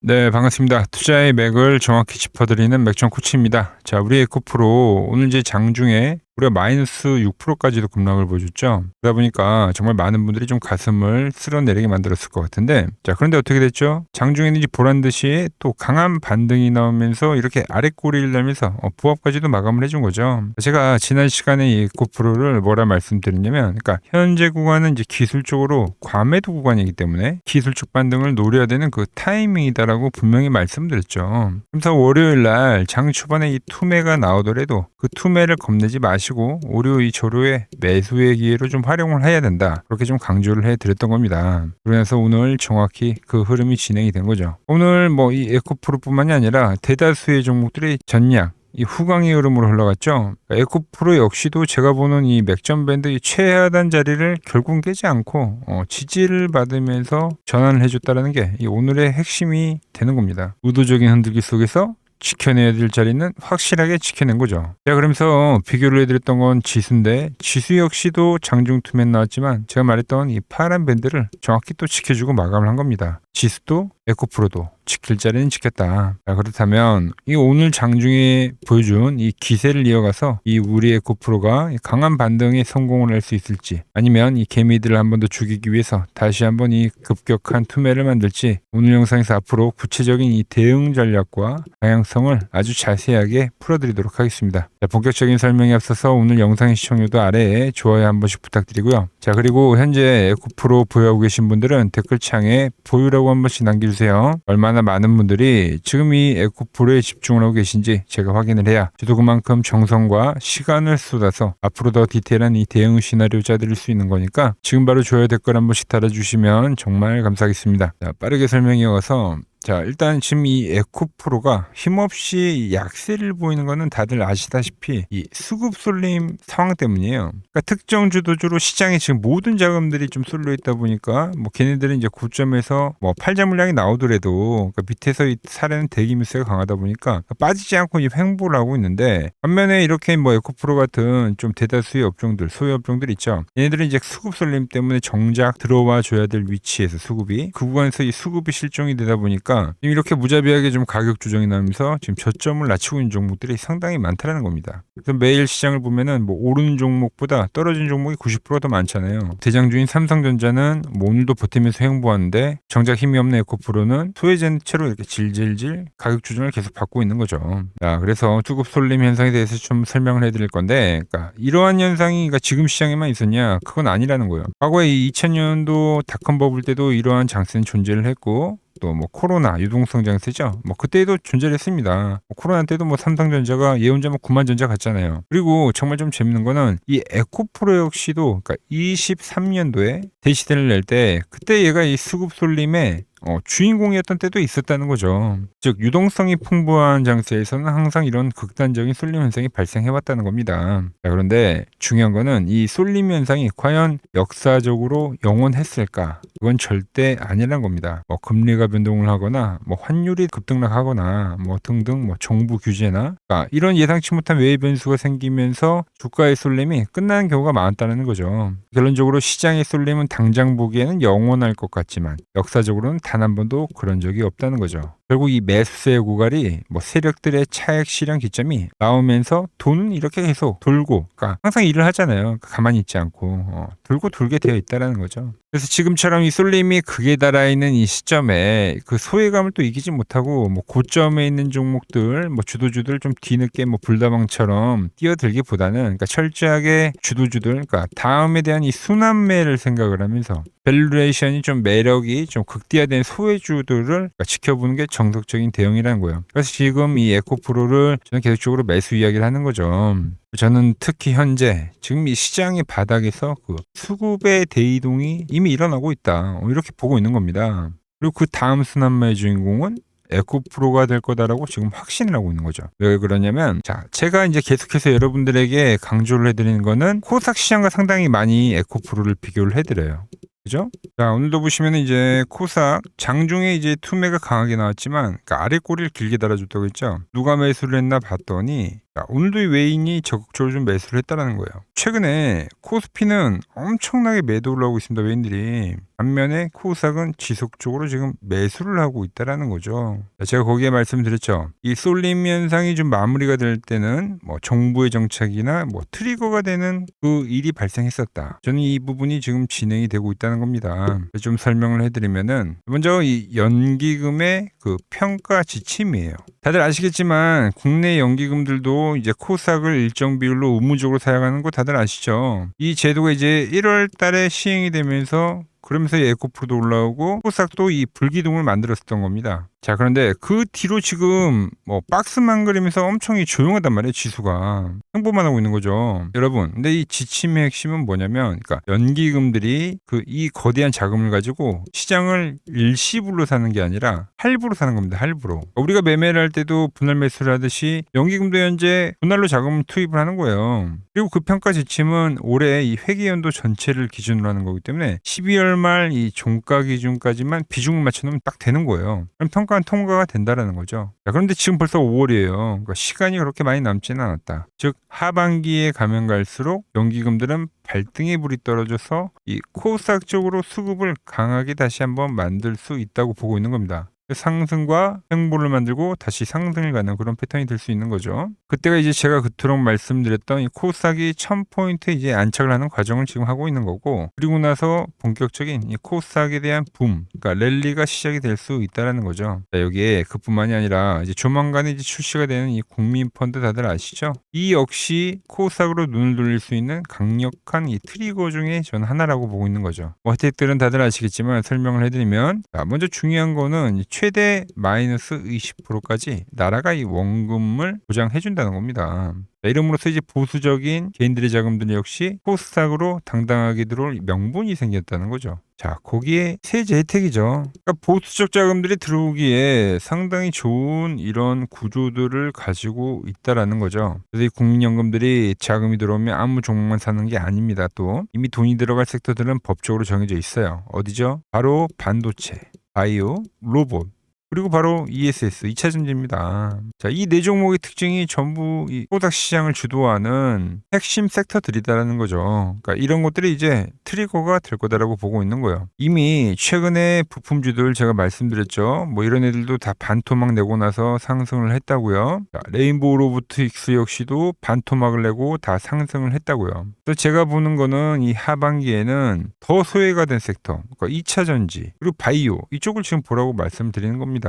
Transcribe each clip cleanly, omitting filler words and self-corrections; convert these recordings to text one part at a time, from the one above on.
네, 반갑습니다. 투자의 맥을 정확히 짚어드리는 맥정 코치입니다. 자, 우리 에코프로 오늘 이제 장중에 우리가 마이너스 6%까지도 급락을 보여줬죠. 그러다 보니까 정말 많은 분들이 좀 가슴을 쓸어내리게 만들었을 것 같은데, 자, 그런데 어떻게 됐죠? 장중에는 이제 보란 듯이 또 강한 반등이 나오면서 이렇게 아랫꼬리를 날면서 부합까지도 마감을 해준 거죠. 제가 지난 시간에 이 에코프로를 뭐라 말씀드렸냐면, 그러니까 현재 구간은 이제 기술적으로 과매도 구간이기 때문에 기술적 반등을 노려야 되는 그 타이밍이다라고 분명히 말씀드렸죠. 그래서 월요일 날 장 초반에 이 투매가 나오더라도 그 투매를 겁내지 마시고 오히려 이 조류의 매수의 기회로 좀 활용을 해야 된다. 그렇게 좀 강조를 해드렸던 겁니다. 그래서 오늘 정확히 그 흐름이 진행이 된 거죠. 오늘 뭐 이 에코프로뿐만이 아니라 대다수의 종목들이 전략 이 후광의 흐름으로 흘러갔죠. 에코프로 역시도 제가 보는 이 맥점밴드 이 최하단 자리를 결국 깨지 않고 지지를 받으면서 전환을 해줬다는 게 이 오늘의 핵심이 되는 겁니다. 의도적인 흔들기 속에서 지켜내야 될 자리는 확실하게 지켜낸 거죠. 자, 그러면서 비교를 해드렸던 건 지수인데 지수 역시도 장중 투맨 나왔지만 제가 말했던 이 파란 밴드를 정확히 또 지켜주고 마감을 한 겁니다. 지수도 에코프로도 지킬 자리는 지켰다. 자, 그렇다면 이 오늘 장중에 보여준 이 기세를 이어가서 이 우리 에코프로가 강한 반등에 성공을 할 수 있을지 아니면 이 개미들을 한 번 더 죽이기 위해서 다시 한번 이 급격한 투매를 만들지 오늘 영상에서 앞으로 구체적인 이 대응 전략과 방향성을 아주 자세하게 풀어드리도록 하겠습니다. 자, 본격적인 설명에 앞서서 오늘 영상의 시청률도 아래에 좋아요 한 번씩 부탁드리고요. 자, 그리고 현재 에코프로 보유하고 계신 분들은 댓글창에 보유라고 한 번씩 남겨주세요. 얼마나 많은 분들이 지금 이 에코프로에 집중을 하고 계신지 제가 확인을 해야 저도 그만큼 정성과 시간을 쏟아서 앞으로 더 디테일한 이 대응 시나리오 짜드릴 수 있는 거니까 지금 바로 좋아요 댓글 한 번씩 달아주시면 정말 감사하겠습니다. 자, 빠르게 설명이 어서 자, 일단 지금 이 에코프로가 힘없이 약세를 보이는 거는 다들 아시다시피 이 수급 쏠림 상황 때문이에요. 그러니까 특정 주도주로 시장에 지금 모든 자금들이 좀 쏠려 있다 보니까 뭐 걔네들은 이제 고점에서 뭐 팔자 물량이 나오더라도 그러니까 밑에서 이 사려는 대기 매수가 강하다 보니까 빠지지 않고 이 횡보를 하고 있는데 반면에 이렇게 뭐 에코프로 같은 좀 대다수의 업종들 소유 업종들 있죠. 얘네들은 이제 수급 쏠림 때문에 정작 들어와 줘야 될 위치에서 수급이 그 구간에서 이 수급이 실종이 되다 보니까 이렇게 무자비하게 좀 가격 조정이 나면서 지금 저점을 낮추고 있는 종목들이 상당히 많다는 겁니다. 그래서 매일 시장을 보면은 뭐 오르는 종목보다 떨어진 종목이 90%더 많잖아요. 대장주인 삼성전자는 뭐 오늘도 버티면서 횡보하는데 정작 힘이 없는 에코프로는 소외된 채로 이렇게 질질질 가격 조정을 계속 받고 있는 거죠. 자, 그래서 수급 쏠림 현상에 대해서 좀 설명을 해드릴 건데, 그러니까 이러한 현상이 그러니까 지금 시장에만 있었냐? 그건 아니라는 거예요. 과거에 2000년도 닷컴 버블 때도 이러한 장세는 존재를 했고. 또 뭐 코로나 유동성 장세죠. 뭐 그때도 존재를 했습니다. 뭐 코로나 때도 뭐 삼성전자가 예언자 뭐 9만 전자 갔잖아요. 그리고 정말 좀 재밌는 거는 이 에코프로 역시도 그러니까 23년도에 대시대를 낼 때 그때 얘가 이 수급 쏠림에 주인공이었던 때도 있었다는 거죠. 즉 유동성이 풍부한 장세에서는 항상 이런 극단적인 쏠림 현상이 발생해왔다는 겁니다. 자, 그런데 중요한 거는 이 쏠림 현상이 과연 역사적으로 영원했을까? 그건 절대 아니라는 겁니다. 뭐 금리가 변동을 하거나 뭐 환율이 급등락하거나 뭐 등등 뭐 정부 규제나 그러니까 이런 예상치 못한 외의 변수가 생기면서 주가의 쏠림이 끝나는 경우가 많았다는 거죠. 결론적으로 시장의 쏠림은 당장 보기에는 영원할 것 같지만 역사적으로는 단 한 번도 그런 적이 없다는 거죠. 결국 이 매수세의 고갈이 뭐 세력들의 차액 실현 기점이 나오면서 돈은 이렇게 계속 돌고 그러니까 항상 일을 하잖아요. 그러니까 가만히 있지 않고 돌고 돌게 되어 있다라는 거죠. 그래서 지금처럼 이 쏠림이 극에 달하 있는 이 시점에 그 소외감을 또 이기지 못하고 뭐 고점에 있는 종목들 뭐 주도주들 좀 뒤늦게 뭐 불다방처럼 뛰어들기보다는 그러니까 철저하게 주도주들 그러니까 다음에 대한 이 순환매를 생각을 하면서 밸류레이션이 좀 매력이 좀 극대화된 소외주들을 그러니까 지켜보는 게 정석적인 대응이라는 거예요. 그래서 지금 이 에코프로를 저는 계속적으로 매수 이야기를 하는 거죠. 저는 특히 현재 지금 이 시장의 바닥에서 그 수급의 대이동이 이미 일어나고 있다. 이렇게 보고 있는 겁니다. 그리고 그 다음 순환매의 주인공은 에코프로가 될 거다라고 지금 확신을 하고 있는 거죠. 왜 그러냐면 자, 제가 이제 계속해서 여러분들에게 강조를 해드리는 거는 코스닥 시장과 상당히 많이 에코프로를 비교를 해드려요. 그죠? 자, 오늘도 보시면 이제 코스닥 장중에 이제 투매가 강하게 나왔지만 그러니까 아래 꼬리를 길게 달아줬다고 했죠. 누가 매수를 했나 봤더니 자, 오늘도 이 외인이 적극적으로 좀 매수를 했다라는 거예요. 최근에 코스피는 엄청나게 매도를 하고 있습니다. 외인들이. 반면에 코스닥은 지속적으로 지금 매수를 하고 있다라는 거죠. 자, 제가 거기에 말씀드렸죠. 이 쏠림 현상이 좀 마무리가 될 때는 뭐 정부의 정책이나 뭐 트리거가 되는 그 일이 발생했었다. 저는 이 부분이 지금 진행이 되고 있다는 겁니다. 좀 설명을 해드리면은 먼저 이 연기금의 그 평가 지침이에요. 다들 아시겠지만 국내 연기금들도 이제 코스닥을 일정 비율로 의무적으로 사용하는 거 다들 아시죠? 이 제도가 이제 1월 달에 시행이 되면서 그러면서 에코프로도 올라오고 코스닥도 이 불기둥을 만들었었던 겁니다. 자, 그런데 그 뒤로 지금 뭐 박스만 그리면서 엄청 조용하단 말이에요. 지수가 행보만 하고 있는 거죠. 여러분, 근데 이 지침의 핵심은 뭐냐면, 그러니까 연기금들이 그 이 거대한 자금을 가지고 시장을 일시불로 사는 게 아니라 할부로 사는 겁니다. 할부로. 우리가 매매를 할 때도 분할 매수를 하듯이 연기금도 현재 분할로 자금을 투입을 하는 거예요. 그리고 그 평가 지침은 올해 이 회계연도 전체를 기준으로 하는 거기 때문에 12월 말 이 종가 기준까지만 비중을 맞춰놓으면 딱 되는 거예요. 그럼 평가는 통과가 된다라는 거죠. 자, 그런데 지금 벌써 5월이에요. 그러니까 시간이 그렇게 많이 남지는 않았다. 즉 하반기에 가면 갈수록 연기금들은 발등에 불이 떨어져서 이 코스닥 쪽으로 수급을 강하게 다시 한번 만들 수 있다고 보고 있는 겁니다. 상승과 횡보를 만들고 다시 상승을 가는 그런 패턴이 될 수 있는 거죠. 그때가 이제 제가 그토록 말씀드렸던 이 코스닥이 1000포인트 이제 안착을 하는 과정을 지금 하고 있는 거고, 그리고 나서 본격적인 이 코스닥에 대한 붐, 그러니까 랠리가 시작이 될 수 있다라는 거죠. 자, 여기에 그뿐만이 아니라 이제 조만간에 이제 출시가 되는 이 국민 펀드 다들 아시죠? 이 역시 코스닥으로 눈을 돌릴 수 있는 강력한 이 트리거 중에 저는 하나라고 보고 있는 거죠. 뭐 혜택들은 다들 아시겠지만 설명을 해드리면, 자, 먼저 중요한 거는 최대 마이너스 20%까지 나라가 이 원금을 보장해준다는 겁니다. 자, 이름으로써 이제 보수적인 개인들의 자금들이 역시 코스닥으로 당당하게 들어올 명분이 생겼다는 거죠. 자, 거기에 세제 혜택이죠. 그러니까 보수적 자금들이 들어오기에 상당히 좋은 이런 구조들을 가지고 있다라는 거죠. 그래서 이 국민연금들이 자금이 들어오면 아무 종목만 사는 게 아닙니다. 또 이미 돈이 들어갈 섹터들은 법적으로 정해져 있어요. 어디죠? 바로 반도체, 바이오, 로봇, 그리고 바로 ESS, 2차 전지입니다. 자, 이 네 종목의 특징이 전부 이 코스닥 시장을 주도하는 핵심 섹터들이다라는 거죠. 그러니까 이런 것들이 이제 트리거가 될 거다라고 보고 있는 거예요. 이미 최근에 부품주들 제가 말씀드렸죠. 뭐 이런 애들도 다 반토막 내고 나서 상승을 했다고요. 자, 레인보우 로보틱스 역시도 반토막을 내고 다 상승을 했다고요. 또 제가 보는 거는 이 하반기에는 더 소외가 된 섹터, 그러니까 2차 전지, 그리고 바이오 이쪽을 지금 보라고 말씀드리는 겁니다.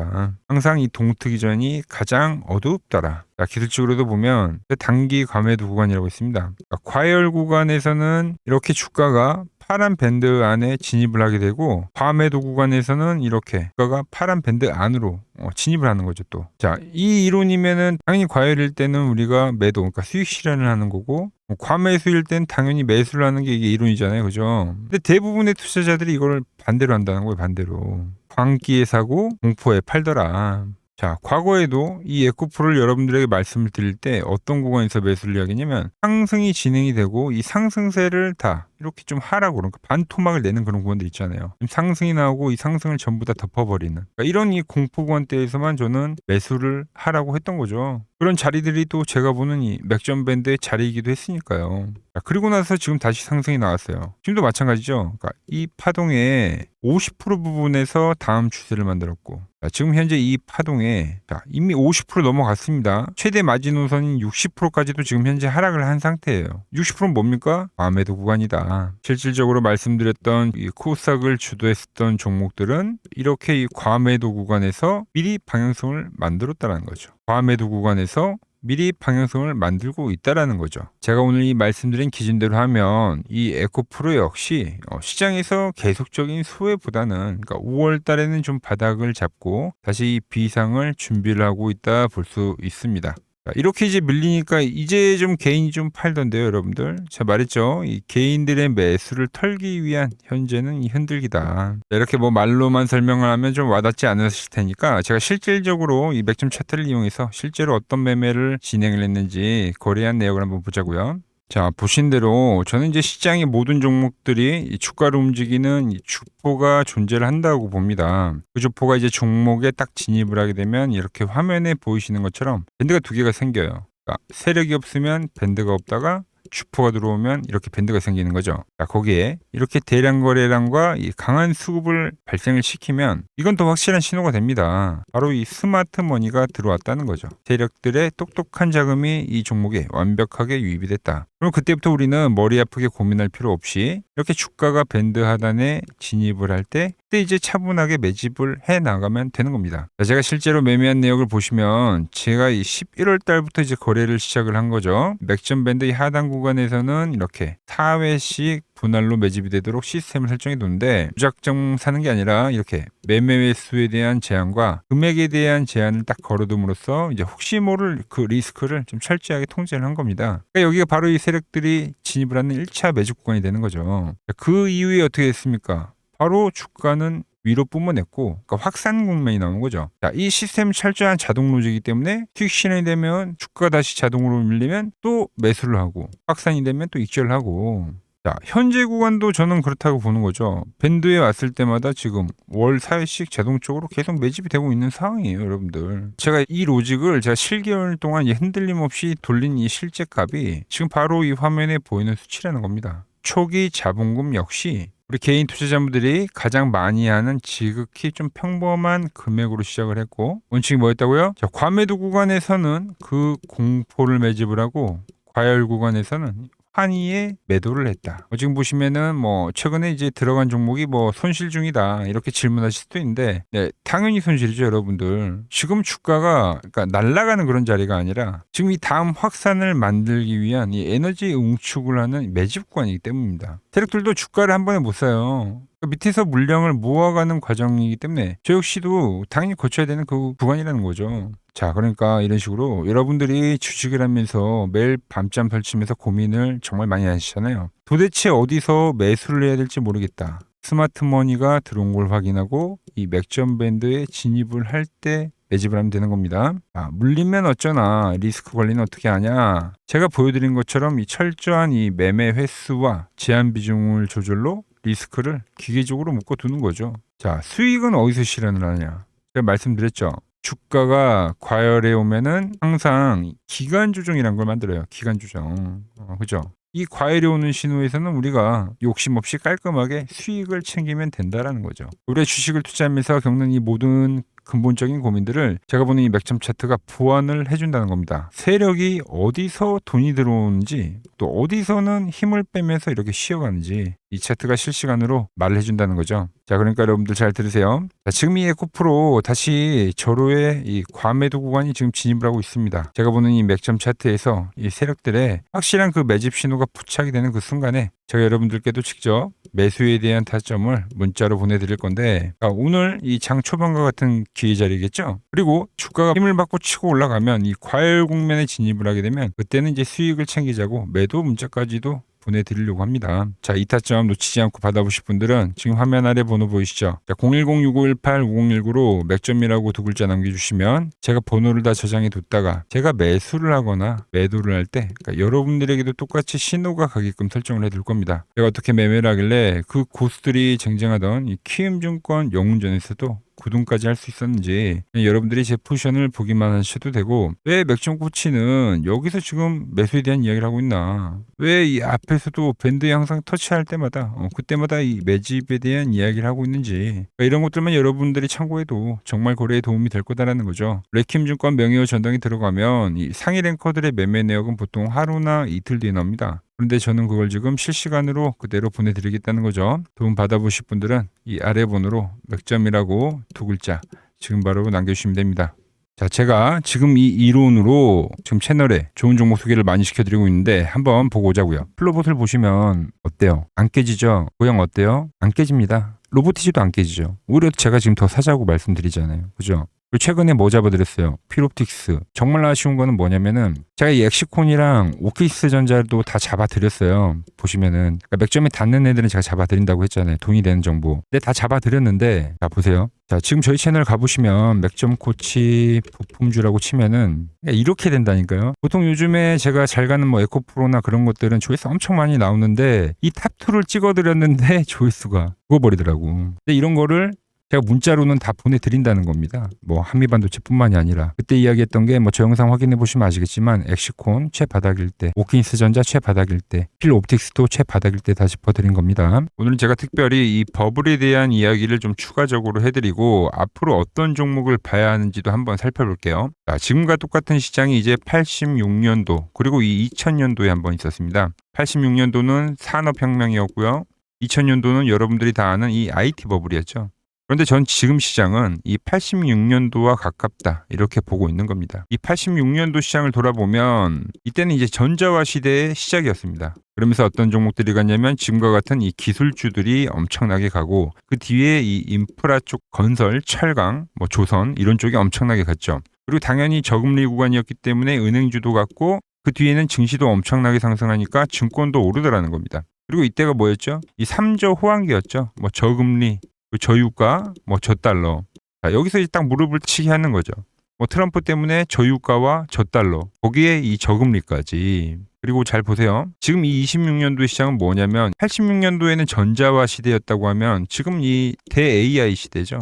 항상 이 동특이전이 가장 어둡더라. 기술적으로도 보면 단기 과매도 구간이라고 있습니다. 그러니까 과열 구간에서는 이렇게 주가가 파란 밴드 안에 진입을 하게 되고, 과매도 구간에서는 이렇게 주가가 파란 밴드 안으로 진입을 하는 거죠. 또 자, 이 이론이면은 당연히 과열일 때는 우리가 매도, 그러니까 수익 실현을 하는 거고, 과매수일 땐 당연히 매수를 하는 게 이게 이론이잖아요. 그죠? 근데 대부분의 투자자들이 이걸 반대로 한다는 거예요. 반대로. 광기에 사고 공포에 팔더라. 자, 과거에도 이 에코프로를 여러분들에게 말씀을 드릴 때 어떤 구간에서 매수를 이야기냐면, 상승이 진행이 되고 이 상승세를 다 이렇게 좀 하라고, 그러니까 반토막을 내는 그런 구간들 있잖아요. 상승이 나오고 이 상승을 전부 다 덮어버리는, 그러니까 이런 이 공포 구간대에서만 저는 매수를 하라고 했던 거죠. 그런 자리들이 또 제가 보는 이 맥점 밴드의 자리이기도 했으니까요. 자, 그리고 나서 지금 다시 상승이 나왔어요. 지금도 마찬가지죠. 그러니까 이 파동의 50% 부분에서 다음 추세를 만들었고, 자, 지금 현재 이 파동에 이미 50% 넘어갔습니다. 최대 마지노선인 60%까지도 지금 현재 하락을 한 상태예요. 60%는 뭡니까? 과매도 구간이다. 실질적으로 말씀드렸던 이 코스닥을 주도했었던 종목들은 이렇게 이 과매도 구간에서 미리 방향성을 만들었다는 거죠. 과매도 구간에서 미리 방향성을 만들고 있다라는 거죠. 제가 오늘 이 말씀드린 기준대로 하면 이 에코프로 역시 시장에서 계속적인 소외보다는, 그러니까 5월 달에는 좀 바닥을 잡고 다시 비상을 준비를 하고 있다 볼 수 있습니다. 이렇게 이제 밀리니까 이제 좀 개인이 좀 팔던데요, 여러분들. 제가 말했죠. 이 개인들의 매수를 털기 위한 현재는 이 흔들기다. 이렇게 뭐 말로만 설명을 하면 좀 와닿지 않으실 테니까 제가 실질적으로 이 맥점 차트를 이용해서 실제로 어떤 매매를 진행을 했는지 거래한 내역을 한번 보자고요. 자, 보신 대로 저는 이제 시장의 모든 종목들이 이 주가를 움직이는 이 주포가 존재를 한다고 봅니다. 그 주포가 이제 종목에 딱 진입을 하게 되면 이렇게 화면에 보이시는 것처럼 밴드가 두 개가 생겨요. 그러니까 세력이 없으면 밴드가 없다가 주포가 들어오면 이렇게 밴드가 생기는 거죠. 자, 거기에 이렇게 대량 거래량과 이 강한 수급을 발생을 시키면 이건 더 확실한 신호가 됩니다. 바로 이 스마트 머니가 들어왔다는 거죠. 세력들의 똑똑한 자금이 이 종목에 완벽하게 유입이 됐다. 그럼 그때부터 우리는 머리 아프게 고민할 필요 없이 이렇게 주가가 밴드 하단에 진입을 할 때 그때 이제 차분하게 매집을 해 나가면 되는 겁니다. 자, 제가 실제로 매매한 내역을 보시면 제가 이 11월 달부터 이제 거래를 시작을 한 거죠. 맥점 밴드 이 하단 구간에서는 이렇게 4회씩 분할로 매집이 되도록 시스템을 설정해 놓는데 무작정 사는 게 아니라 이렇게 매매 횟수에 대한 제한과 금액에 대한 제한을 딱 걸어둠으로써 이제 혹시 모를 그 리스크를 좀 철저하게 통제를 한 겁니다. 그러니까 여기가 바로 이 세력들이 진입을 하는 1차 매집 구간이 되는 거죠. 그 이후에 어떻게 됐습니까? 바로 주가는 위로 뿜어냈고 그러니까 확산 국면이 나온 거죠. 자, 이 시스템 철저한 자동 로직이기 때문에 수익 실현이 되면 주가가 다시 자동으로 밀리면 또 매수를 하고 확산이 되면 또 익절을 하고 자, 현재 구간도 저는 그렇다고 보는 거죠. 밴드에 왔을 때마다 지금 월 4회씩 자동적으로 계속 매집이 되고 있는 상황이에요, 여러분들. 제가 이 로직을 제가 7개월 동안 흔들림 없이 돌린 이 실제 값이 지금 바로 이 화면에 보이는 수치라는 겁니다. 초기 자본금 역시 우리 개인 투자자분들이 가장 많이 하는 지극히 좀 평범한 금액으로 시작을 했고 원칙이 뭐였다고요? 자, 과매도 구간에서는 그 공포를 매집을 하고 과열 구간에서는 환희에 매도를 했다. 지금 보시면은 최근에 이제 들어간 종목이 손실 중이다 이렇게 질문하실 수도 있는데 네, 당연히 손실이죠, 여러분들. 지금 주가가 그러니까 날아가는 그런 자리가 아니라 지금 이 다음 확산을 만들기 위한 이 에너지 응축을 하는 매집관이기 때문입니다. 세력들도 주가를 한 번에 못 사요. 밑에서 물량을 모아가는 과정이기 때문에 저 역시도 당연히 거쳐야 되는 그 구간이라는 거죠. 자, 그러니까 이런 식으로 여러분들이 주식을 하면서 매일 밤잠 설치면서 고민을 정말 많이 하시잖아요. 도대체 어디서 매수를 해야 될지 모르겠다. 스마트 머니가 들어온 걸 확인하고 이 맥점 밴드에 진입을 할 때 매집을 하면 되는 겁니다. 물리면 어쩌나 리스크 관리는 어떻게 하냐. 제가 보여드린 것처럼 이 철저한 이 매매 횟수와 제한 비중을 조절로 리스크를 기계적으로 묶어두는 거죠. 자, 수익은 어디서 실현을 하냐. 제가 말씀드렸죠. 주가가 과열해 오면은 항상 기간 조정이라는 걸 만들어요. 기간 조정. 그죠? 이 과열이 오는 신호에서는 우리가 욕심 없이 깔끔하게 수익을 챙기면 된다라는 거죠. 우리가 주식을 투자하면서 겪는 이 모든 근본적인 고민들을 제가 보는 이 맥점 차트가 보완을 해준다는 겁니다. 세력이 어디서 돈이 들어오는지 또 어디서는 힘을 빼면서 이렇게 쉬어가는지 이 차트가 실시간으로 말을 해준다는 거죠. 자, 그러니까 여러분들 잘 들으세요. 자, 지금 이 에코프로 다시 저로의 이 과매도 구간이 지금 진입을 하고 있습니다. 제가 보는 이 맥점 차트에서 이 세력들의 확실한 그 매집 신호가 포착이 되는 그 순간에 제가 여러분들께도 직접 매수에 대한 타점을 문자로 보내드릴 건데 오늘 이 장 초반과 같은 기회 자리겠죠. 그리고 주가가 힘을 받고 치고 올라가면 이 과열 국면에 진입을 하게 되면 그때는 이제 수익을 챙기자고 매도 문자까지도 보내드리려고 합니다. 자, 이 타점 놓치지 않고 받아보실 분들은 지금 화면 아래 번호 보이시죠? 자, 010-6518-5019로 맥점이라고 두 글자 남겨주시면 제가 번호를 다 저장해 뒀다가 제가 매수를 하거나 매도를 할 때 그러니까 여러분들에게도 똑같이 신호가 가게끔 설정을 해둘 겁니다. 제가 어떻게 매매를 하길래 그 고수들이 쟁쟁하던 이 키움증권 영웅전에서도 9등까지 할 수 있었는지 여러분들이 제 포지션을 보기만 하셔도 되고 왜 맥점 코치는 여기서 지금 매수에 대한 이야기를 하고 있나 왜 이 앞에서도 밴드에 항상 터치할 때마다 그때마다 이 매집에 대한 이야기를 하고 있는지 이런 것들만 여러분들이 참고해도 정말 거래에 도움이 될 거다라는 거죠. 레킴증권 명예호 전당에 들어가면 이 상위 랭커들의 매매 내역은 보통 하루나 이틀 뒤에 나옵니다. 그런데 저는 그걸 지금 실시간으로 그대로 보내드리겠다는 거죠. 도움 받아보실 분들은 이 아래 번호로 맥점이라고 두 글자 지금 바로 남겨주시면 됩니다. 자, 제가 지금 이 이론으로 지금 채널에 좋은 종목 소개를 많이 시켜드리고 있는데 한번 보고 오자고요. 플로봇을 보시면 어때요? 안 깨지죠? 모양 어때요? 안 깨집니다. 로보티지도 안 깨지죠. 오히려 제가 지금 더 사자고 말씀드리잖아요. 그죠? 최근에 뭐 잡아드렸어요? 피롭틱스. 정말 아쉬운 거는 뭐냐면은 제가 이 엑시콘이랑 오키스 전자도 다 잡아드렸어요. 보시면은 그러니까 맥점에 닿는 애들은 제가 잡아드린다고 했잖아요. 돈이 되는 정보. 근데 다 잡아드렸는데 자 보세요. 자 지금 저희 채널 가보시면 맥점 코치 부품주라고 치면은 이렇게 된다니까요. 보통 요즘에 제가 잘 가는 에코프로나 그런 것들은 조회수 엄청 많이 나오는데 이 탑2를 찍어드렸는데 조회수가 죽어버리더라고. 근데 이런 거를 제가 문자로는 다 보내드린다는 겁니다. 뭐 한미반도체뿐만이 아니라 그때 이야기했던 게 뭐 저 영상 확인해 보시면 아시겠지만 엑시콘 최바닥일 때, 오킨스 전자 최바닥일 때, 필옵틱스도 최바닥일 때 다 짚어드린 겁니다. 오늘은 제가 특별히 이 버블에 대한 이야기를 좀 추가적으로 해드리고 앞으로 어떤 종목을 봐야 하는지도 한번 살펴볼게요. 자, 지금과 똑같은 시장이 이제 86년도 그리고 이 2000년도에 한번 있었습니다. 86년도는 산업혁명이었고요. 2000년도는 여러분들이 다 아는 이 IT 버블이었죠. 그런데 전 지금 시장은 이 86년도와 가깝다 이렇게 보고 있는 겁니다. 이 86년도 시장을 돌아보면 이때는 이제 전자화 시대의 시작이었습니다. 그러면서 어떤 종목들이 갔냐면 지금과 같은 이 기술주들이 엄청나게 가고 그 뒤에 이 인프라 쪽 건설, 철강, 뭐 조선 이런 쪽이 엄청나게 갔죠. 그리고 당연히 저금리 구간이었기 때문에 은행주도 갔고 그 뒤에는 증시도 엄청나게 상승하니까 증권도 오르더라는 겁니다. 그리고 이때가 뭐였죠? 이 3조 호황기였죠. 뭐 저금리, 저유가, 뭐 저달러. 자, 여기서 이제 딱 무릎을 치게 하는 거죠. 뭐 트럼프 때문에 저유가와 저달러, 거기에 이 저금리까지. 그리고 잘 보세요. 지금 이 26년도 시장은 뭐냐면 86년도에는 전자화 시대였다고 하면 지금 이 대 AI 시대죠.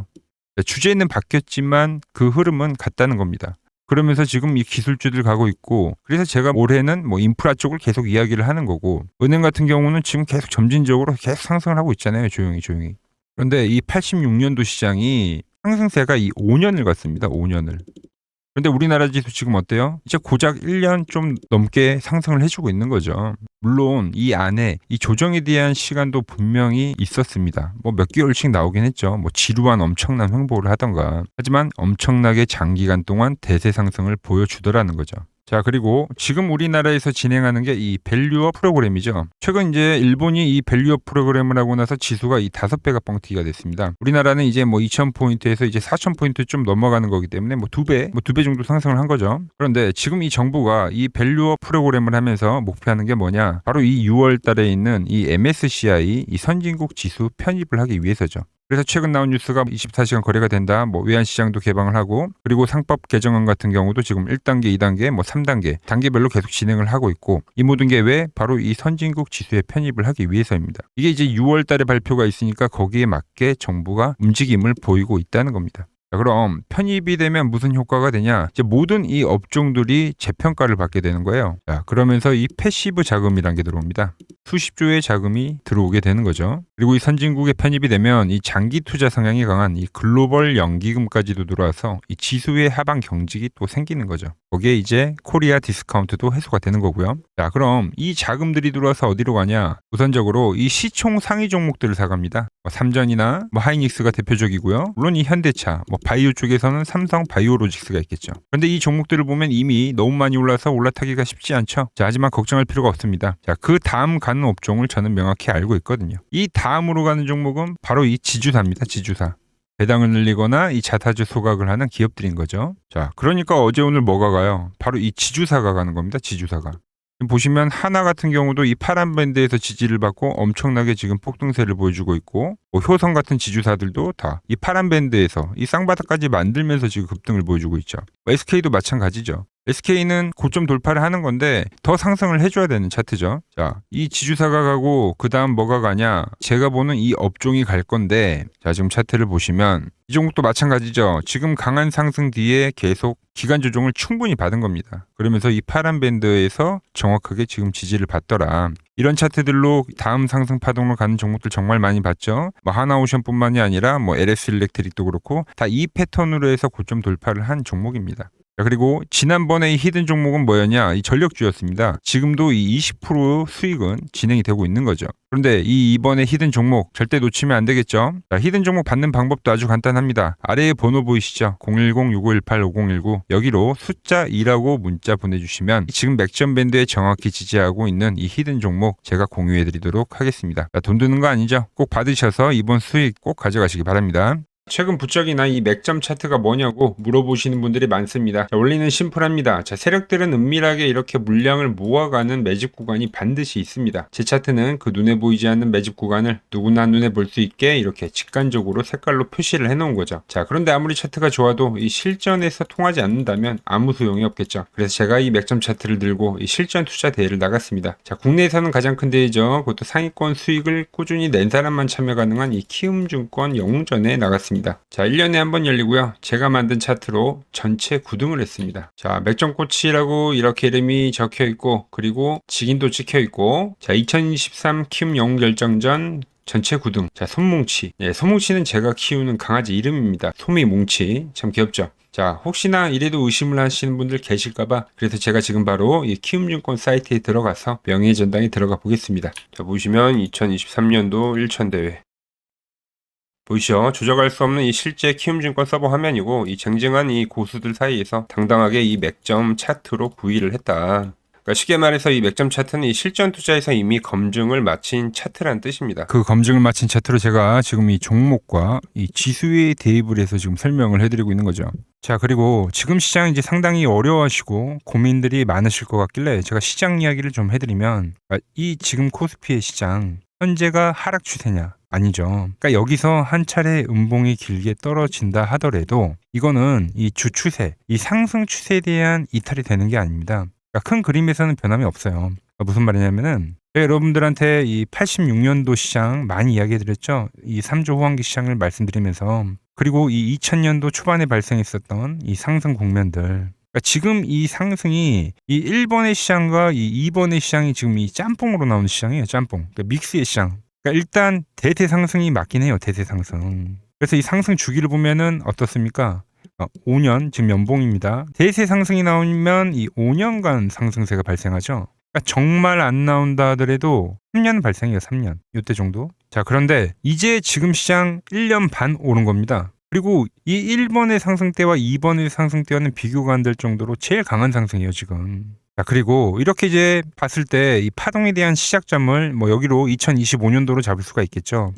주제는 바뀌었지만 그 흐름은 같다는 겁니다. 그러면서 지금 이 기술주들 가고 있고 그래서 제가 올해는 뭐 인프라 쪽을 계속 이야기를 하는 거고 은행 같은 경우는 지금 계속 점진적으로 계속 상승을 하고 있잖아요. 조용히. 그런데 이 86년도 시장이 상승세가 이 5년을 갔습니다. 5년을. 그런데 우리나라 지수 지금 어때요? 이제 고작 1년 좀 넘게 상승을 해주고 있는 거죠. 물론 이 안에 이 조정에 대한 시간도 분명히 있었습니다. 뭐 몇 개월씩 나오긴 했죠. 뭐 지루한 엄청난 횡보를 하던가. 하지만 엄청나게 장기간 동안 대세 상승을 보여주더라는 거죠. 자, 그리고 지금 우리나라에서 진행하는 게 이 밸류업 프로그램이죠. 최근 이제 일본이 이 밸류업 프로그램을 하고 나서 지수가 이 5배가 뻥튀기가 됐습니다. 우리나라는 이제 뭐 2000포인트에서 이제 4000포인트 좀 넘어가는 거기 때문에 뭐 2배 정도 상승을 한 거죠. 그런데 지금 이 정부가 이 밸류업 프로그램을 하면서 목표하는 게 뭐냐? 바로 이 6월 달에 있는 이 MSCI 이 선진국 지수 편입을 하기 위해서죠. 그래서 최근 나온 뉴스가 24시간 거래가 된다. 뭐 외환시장도 개방을 하고 그리고 상법 개정안 같은 경우도 지금 1단계, 2단계, 뭐 3단계 단계별로 계속 진행을 하고 있고 이 모든 게 왜? 바로 이 선진국 지수에 편입을 하기 위해서입니다. 이게 이제 6월 달에 발표가 있으니까 거기에 맞게 정부가 움직임을 보이고 있다는 겁니다. 자, 그럼 편입이 되면 무슨 효과가 되냐? 이제 모든 이 업종들이 재평가를 받게 되는 거예요. 자, 그러면서 이 패시브 자금이라는 게 들어옵니다. 수십조의 자금이 들어오게 되는 거죠. 그리고 이 선진국에 편입이 되면 이 장기 투자 성향이 강한 이 글로벌 연기금까지도 들어와서 이 지수의 하방 경직이 또 생기는 거죠. 거기에 이제 코리아 디스카운트도 해소가 되는 거고요. 자, 그럼 이 자금들이 들어와서 어디로 가냐? 우선적으로 이 시총 상위 종목들을 사갑니다. 뭐 삼전이나 뭐 하이닉스가 대표적이고요. 물론 이 현대차, 뭐 바이오 쪽에서는 삼성 바이오로직스가 있겠죠. 그런데 이 종목들을 보면 이미 너무 많이 올라서 올라타기가 쉽지 않죠. 자, 하지만 걱정할 필요가 없습니다. 자, 그 다음 가는 업종을 저는 명확히 알고 있거든요. 이 다음으로 가는 종목은 바로 이 지주사입니다. 지주사. 배당을 늘리거나 이 자사주 소각을 하는 기업들인 거죠. 자, 그러니까 어제 오늘 뭐가 가요? 바로 이 지주사가 가는 겁니다. 지주사가. 보시면 하나 같은 경우도 이 파란 밴드에서 지지를 받고 엄청나게 지금 폭등세를 보여주고 있고 뭐 효성 같은 지주사들도 다 이 파란 밴드에서 이 쌍바닥까지 만들면서 지금 급등을 보여주고 있죠. SK도 마찬가지죠. SK는 고점 돌파를 하는 건데 더 상승을 해줘야 되는 차트죠. 자, 이 지주사가 가고 그 다음 뭐가 가냐? 제가 보는 이 업종이 갈 건데 자, 지금 차트를 보시면 이 종목도 마찬가지죠. 지금 강한 상승 뒤에 계속 기간 조정을 충분히 받은 겁니다. 그러면서 이 파란 밴드에서 정확하게 지금 지지를 받더라. 이런 차트들로 다음 상승 파동으로 가는 종목들 정말 많이 봤죠. 뭐 하나오션뿐만이 아니라 뭐 LS 일렉트릭도 그렇고 다 이 패턴으로 해서 고점 돌파를 한 종목입니다. 그리고 지난번에 이 히든 종목은 뭐였냐? 이 전력주였습니다. 지금도 이 20% 수익은 진행이 되고 있는 거죠. 그런데 이번에 히든 종목 절대 놓치면 안 되겠죠? 자, 히든 종목 받는 방법도 아주 간단합니다. 아래에 번호 보이시죠? 010-6518-5019 여기로 숫자 2라고 문자 보내주시면 지금 맥점 밴드에 정확히 지지하고 있는 이 히든 종목 제가 공유해드리도록 하겠습니다. 자, 돈 드는 거 아니죠? 꼭 받으셔서 이번 수익 꼭 가져가시기 바랍니다. 최근 부적이나 이 맥점 차트가 뭐냐고 물어보시는 분들이 많습니다. 자, 원리는 심플합니다. 자, 세력들은 은밀하게 이렇게 물량을 모아가는 매집 구간이 반드시 있습니다. 제 차트는 그 눈에 보이지 않는 매집 구간을 누구나 눈에 볼 수 있게 이렇게 직관적으로 색깔로 표시를 해놓은 거죠. 자, 그런데 아무리 차트가 좋아도 이 실전에서 통하지 않는다면 아무 소용이 없겠죠. 그래서 제가 이 맥점 차트를 들고 이 실전 투자 대회를 나갔습니다. 자, 국내에서는 가장 큰 대회죠. 그것도 상위권 수익을 꾸준히 낸 사람만 참여 가능한 이 키움증권 영웅전에 나갔습니다. 차트입니다. 자, 1년에 한 번 열리고요. 제가 만든 차트로 전체 9등을 했습니다. 자, 맥정코치라고 이렇게 이름이 적혀 있고, 그리고 직인도 찍혀 있고, 자, 2023 키움 영웅 결정전 전체 9등. 자, 솜뭉치. 예, 솜뭉치는 제가 키우는 강아지 이름입니다. 솜이 뭉치. 참 귀엽죠? 자, 혹시나 이래도 의심을 하시는 분들 계실까봐 그래서 제가 지금 바로 이 키움증권 사이트에 들어가서 명예의 전당에 들어가 보겠습니다. 자, 보시면 2023년도 1천대회 보이시죠? 조작할 수 없는 이 실제 키움증권 서버 화면이고, 이 쟁쟁한 이 고수들 사이에서 당당하게 이 맥점 차트로 9위를 했다. 그러니까 쉽게 말해서 이 맥점 차트는 이 실전 투자에서 이미 검증을 마친 차트라는 뜻입니다. 그 검증을 마친 차트로 제가 지금 이 종목과 이 지수에 대입을 해서 지금 설명을 해드리고 있는 거죠. 자, 그리고 지금 시장 이제 상당히 어려워하시고 고민들이 많으실 것 같길래 제가 시장 이야기를 좀 해드리면, 이 지금 코스피의 시장 현재가 하락 추세냐? 아니죠. 그러니까 여기서 한 차례 음봉이 길게 떨어진다 하더라도 이거는 이 주 추세, 이 상승 추세에 대한 이탈이 되는 게 아닙니다. 그러니까 큰 그림에서는 변함이 없어요. 그러니까 무슨 말이냐면은 여러분들한테 이 86년도 시장 많이 이야기해드렸죠. 이 3조 호황기 시장을 말씀드리면서, 그리고 이 2000년도 초반에 발생했었던 이 상승 국면들. 그러니까 지금 이 상승이 이 1번의 시장과 이 2번의 시장이 지금 이 짬뽕으로 나오는 시장이에요. 짬뽕. 그러니까 믹스의 시장. 그러니까 일단 대세 상승이 맞긴 해요. 대세 상승. 그래서 이 상승 주기를 보면은 어떻습니까? 5년, 지금 연봉입니다. 대세 상승이 나오면 이 5년간 상승세가 발생하죠. 그러니까 정말 안 나온다 하더라도 3년 발생해요. 3년. 이때 정도. 자, 그런데 이제 지금 시장 1년 반 오른 겁니다. 그리고 이 1번의 상승 때와 2번의 상승 때와는 비교가 안 될 정도로 제일 강한 상승이에요, 지금. 자, 그리고 이렇게 이제 봤을 때 이 파동에 대한 시작점을 뭐 여기로 2025년도로 잡을 수가 있겠죠.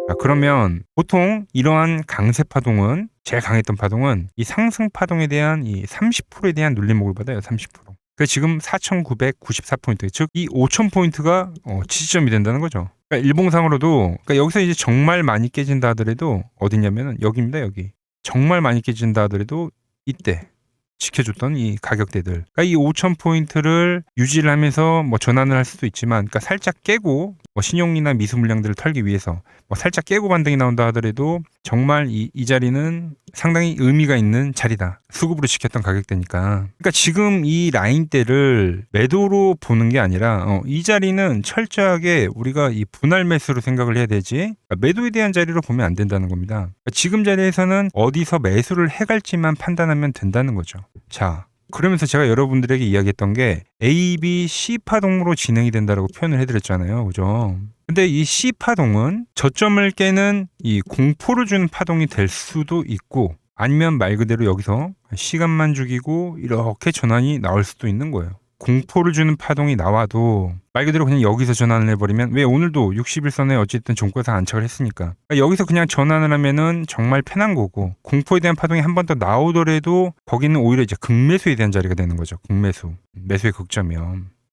자, 그러면 보통 이러한 강세 파동은, 제일 강했던 파동은 이 상승 파동에 대한 이 30%에 대한 눌림목을 받아요. 30%. 그 지금 4,994포인트, 즉 이 5,000포인트가 지지점이 된다는 거죠. 그러니까 일봉상으로도, 그러니까 여기서 이제 정말 많이 깨진다 하더라도 어디냐면은 여기입니다. 여기. 정말 많이 깨진다 하더라도 이때 지켜줬던 이 가격대들. 그러니까 이 5,000포인트를 유지를 하면서 뭐 전환을 할 수도 있지만, 그러니까 살짝 깨고 뭐 신용이나 미수 물량들을 털기 위해서 뭐 살짝 깨고 반등이 나온다 하더라도 정말 이 자리는 상당히 의미가 있는 자리다. 수급으로 지켰던 가격대니까. 그러니까 지금 이 라인대를 매도로 보는 게 아니라 이 자리는 철저하게 우리가 이 분할 매수로 생각을 해야 되지, 그러니까 매도에 대한 자리로 보면 안 된다는 겁니다. 그러니까 지금 자리에서는 어디서 매수를 해갈지만 판단하면 된다는 거죠. 자, 그러면서 제가 여러분들에게 이야기했던 게 A, B, C 파동으로 진행이 된다라고 표현을 해드렸잖아요. 그죠? 근데 이 C 파동은 저점을 깨는 이 공포를 주는 파동이 될 수도 있고, 아니면 말 그대로 여기서 시간만 죽이고 이렇게 전환이 나올 수도 있는 거예요. 공포를 주는 파동이 나와도 말 그대로 그냥 여기서 전환을 해버리면, 왜 오늘도 61선에 어쨌든 종가상 안착을 했으니까, 그러니까 여기서 그냥 전환을 하면은 정말 편한 거고, 공포에 대한 파동이 한 번 더 나오더라도 거기는 오히려 이제 극매수에 대한 자리가 되는 거죠. 극매수. 매수의 극점이요.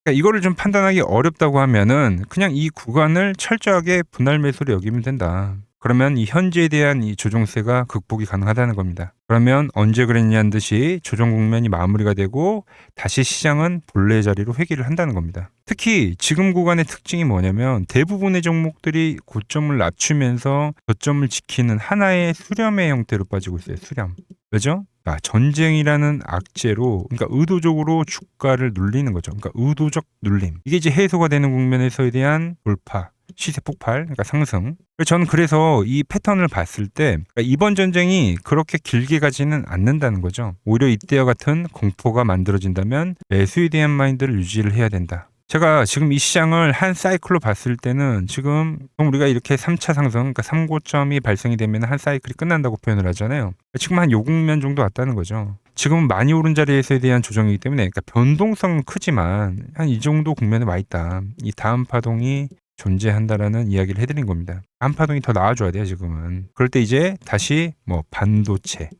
그러니까 이거를 좀 판단하기 어렵다고 하면은 그냥 이 구간을 철저하게 분할 매수로 여기면 된다. 그러면 이 현재에 대한 이 조정세가 극복이 가능하다는 겁니다. 그러면 언제 그랬냐는 듯이 조정 국면이 마무리가 되고 다시 시장은 본래 자리로 회귀를 한다는 겁니다. 특히 지금 구간의 특징이 뭐냐면 대부분의 종목들이 고점을 낮추면서 저점을 지키는 하나의 수렴의 형태로 빠지고 있어요. 수렴. 왜죠? 전쟁이라는 악재로, 그러니까 의도적으로 주가를 눌리는 거죠. 그러니까 의도적 눌림. 이게 이제 해소가 되는 국면에서에 대한 돌파. 시세 폭발, 그러니까 상승. 저는 그래서 이 패턴을 봤을 때 그러니까 이번 전쟁이 그렇게 길게 가지는 않는다는 거죠. 오히려 이때와 같은 공포가 만들어진다면 매수에 대한 마인드를 유지를 해야 된다. 제가 지금 이 시장을 한 사이클로 봤을 때는 지금 우리가 이렇게 3차 상승, 그러니까 3고점이 발생이 되면 한 사이클이 끝난다고 표현을 하잖아요. 지금 한 요 국면 정도 왔다는 거죠. 지금은 많이 오른 자리에서에 대한 조정이기 때문에, 그러니까 변동성은 크지만 한 이 정도 국면에 와 있다. 이 다음 파동이 존재한다라는 이야기를 해드린 겁니다. 다음 파동이 더 나와줘야 돼요, 지금은. 그럴 때 이제 다시 뭐 반도체,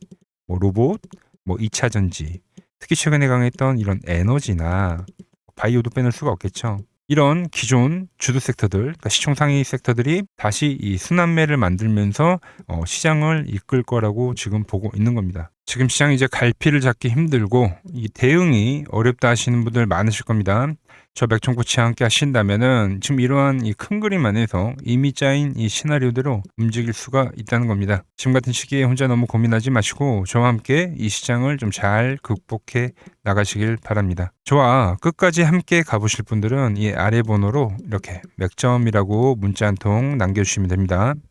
뭐 로봇, 뭐 2차 전지, 특히 최근에 강했던 이런 에너지나 바이오도 빼놓을 수가 없겠죠. 이런 기존 주도 섹터들, 그러니까 시총 상위 섹터들이 다시 이 순환매를 만들면서 시장을 이끌 거라고 지금 보고 있는 겁니다. 지금 시장이 이제 갈피를 잡기 힘들고 이 대응이 어렵다 하시는 분들 많으실 겁니다. 저 맥청코치와 함께 하신다면은 지금 이러한 이 큰 그림 안에서 이미 짜인 이 시나리오대로 움직일 수가 있다는 겁니다. 지금 같은 시기에 혼자 너무 고민하지 마시고 저와 함께 이 시장을 좀 잘 극복해 나가시길 바랍니다. 저와 끝까지 함께 가보실 분들은 이 아래 번호로 이렇게 맥점이라고 문자 한 통 남겨주시면 됩니다.